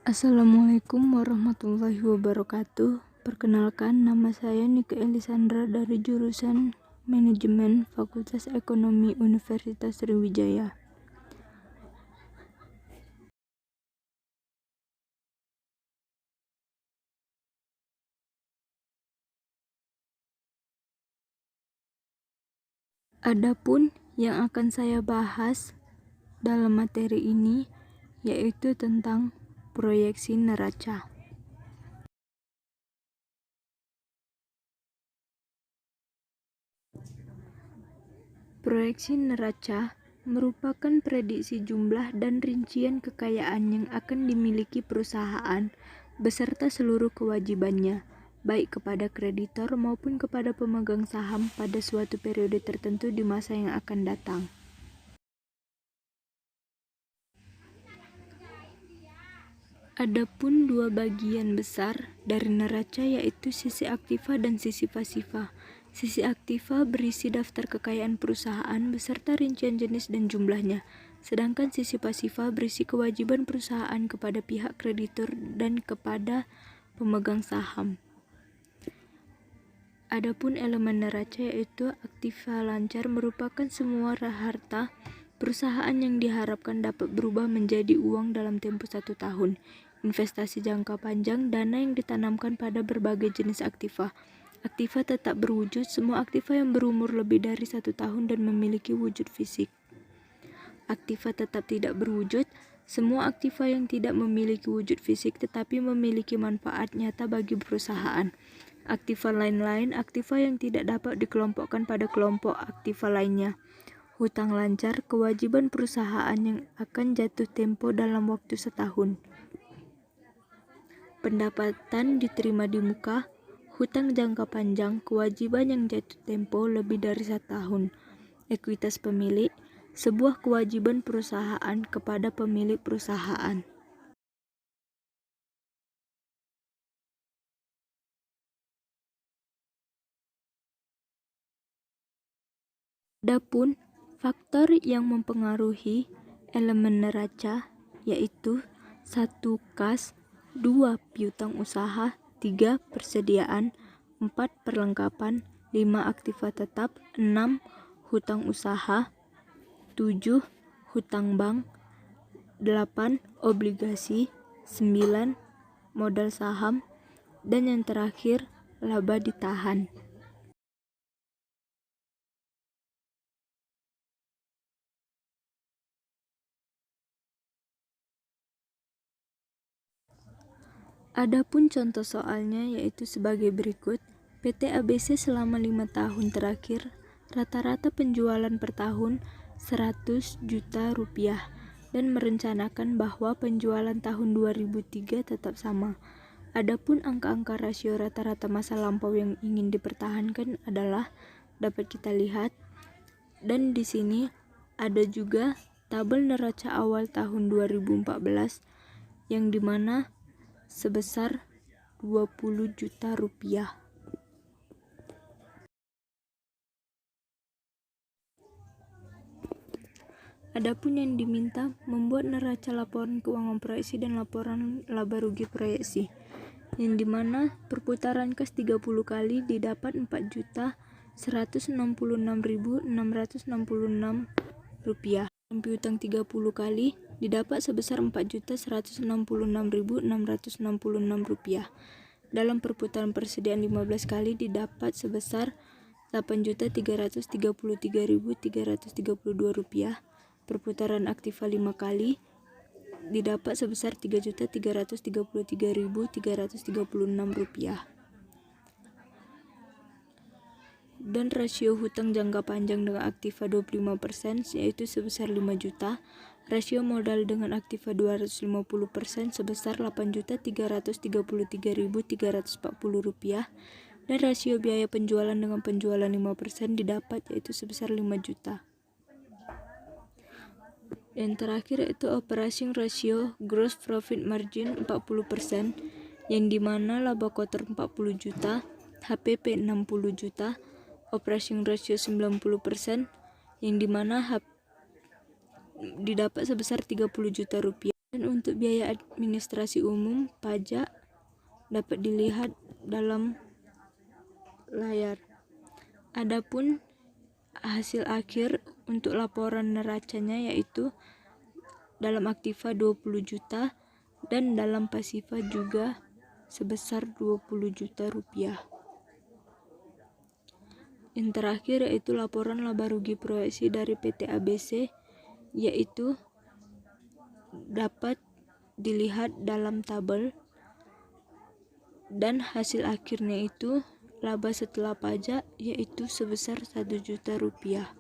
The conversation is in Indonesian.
Assalamualaikum warahmatullahi wabarakatuh. Perkenalkan, nama saya Nike Elisandra dari jurusan Manajemen Fakultas Ekonomi Universitas Sriwijaya. Adapun yang akan saya bahas dalam materi ini yaitu tentang proyeksi neraca. Proyeksi neraca merupakan prediksi jumlah dan rincian kekayaan yang akan dimiliki perusahaan beserta seluruh kewajibannya, baik kepada kreditor maupun kepada pemegang saham pada suatu periode tertentu di masa yang akan datang. Adapun dua bagian besar dari neraca yaitu sisi aktiva dan sisi pasiva. Sisi aktiva berisi daftar kekayaan perusahaan beserta rincian jenis dan jumlahnya, sedangkan sisi pasiva berisi kewajiban perusahaan kepada pihak kreditur dan kepada pemegang saham. Adapun elemen neraca yaitu aktiva lancar merupakan semua harta perusahaan yang diharapkan dapat berubah menjadi uang dalam tempo 1 tahun. Investasi jangka panjang, dana yang ditanamkan pada berbagai jenis aktiva. Aktiva tetap berwujud, semua aktiva yang berumur lebih dari 1 tahun dan memiliki wujud fisik. Aktiva tetap tidak berwujud, semua aktiva yang tidak memiliki wujud fisik tetapi memiliki manfaat nyata bagi perusahaan. Aktiva lain-lain, aktiva yang tidak dapat dikelompokkan pada kelompok aktiva lainnya. Hutang lancar, kewajiban perusahaan yang akan jatuh tempo dalam waktu setahun. Pendapatan diterima di muka, hutang jangka panjang, kewajiban yang jatuh tempo lebih dari 1 tahun. Ekuitas pemilik, sebuah kewajiban perusahaan kepada pemilik perusahaan. Adapun faktor yang mempengaruhi elemen neraca yaitu 1. Kas, 2. Piutang usaha, 3. Persediaan, 4. Perlengkapan, 5. Aktiva tetap, 6. Hutang usaha, 7. Hutang bank, 8. Obligasi, 9. Modal saham, dan yang terakhir laba ditahan. Adapun contoh soalnya yaitu sebagai berikut. PT ABC selama 5 tahun terakhir, rata-rata penjualan per tahun 100 juta rupiah dan merencanakan bahwa penjualan tahun 2003 tetap sama. Adapun angka-angka rasio rata-rata masa lampau yang ingin dipertahankan adalah dapat kita lihat, dan di sini ada juga tabel neraca awal tahun 2014 yang dimana sebesar 20 juta rupiah. Adapun yang diminta membuat neraca laporan keuangan proyeksi dan laporan laba rugi proyeksi, yang dimana perputaran kas 30 kali didapat 4.166.666 rupiah. Piutang 30 kali didapat sebesar 4.166.666 rupiah. Dalam perputaran persediaan 15 kali didapat sebesar 8.333.332 rupiah. Perputaran aktiva 5 kali didapat sebesar 3.333.336 rupiah. Dan rasio hutang jangka panjang dengan aktiva 25% yaitu sebesar 5 juta, rasio modal dengan aktiva 250% sebesar 8.333.340 rupiah, dan rasio biaya penjualan dengan penjualan 5% didapat yaitu sebesar 5 juta. Yang terakhir yaitu operating ratio gross profit margin 40%, yang dimana laba kotor 40 juta, HPP 60 juta, operating ratio 90%, yang dimana didapat sebesar 30 juta rupiah. Dan untuk biaya administrasi umum pajak dapat dilihat dalam layar. Adapun hasil akhir untuk laporan neracanya yaitu dalam aktiva 20 juta dan dalam pasiva juga sebesar 20 juta rupiah. Yang terakhir yaitu laporan laba rugi proyeksi dari PT ABC, yaitu dapat dilihat dalam tabel, dan hasil akhirnya itu laba setelah pajak yaitu sebesar 1 juta rupiah.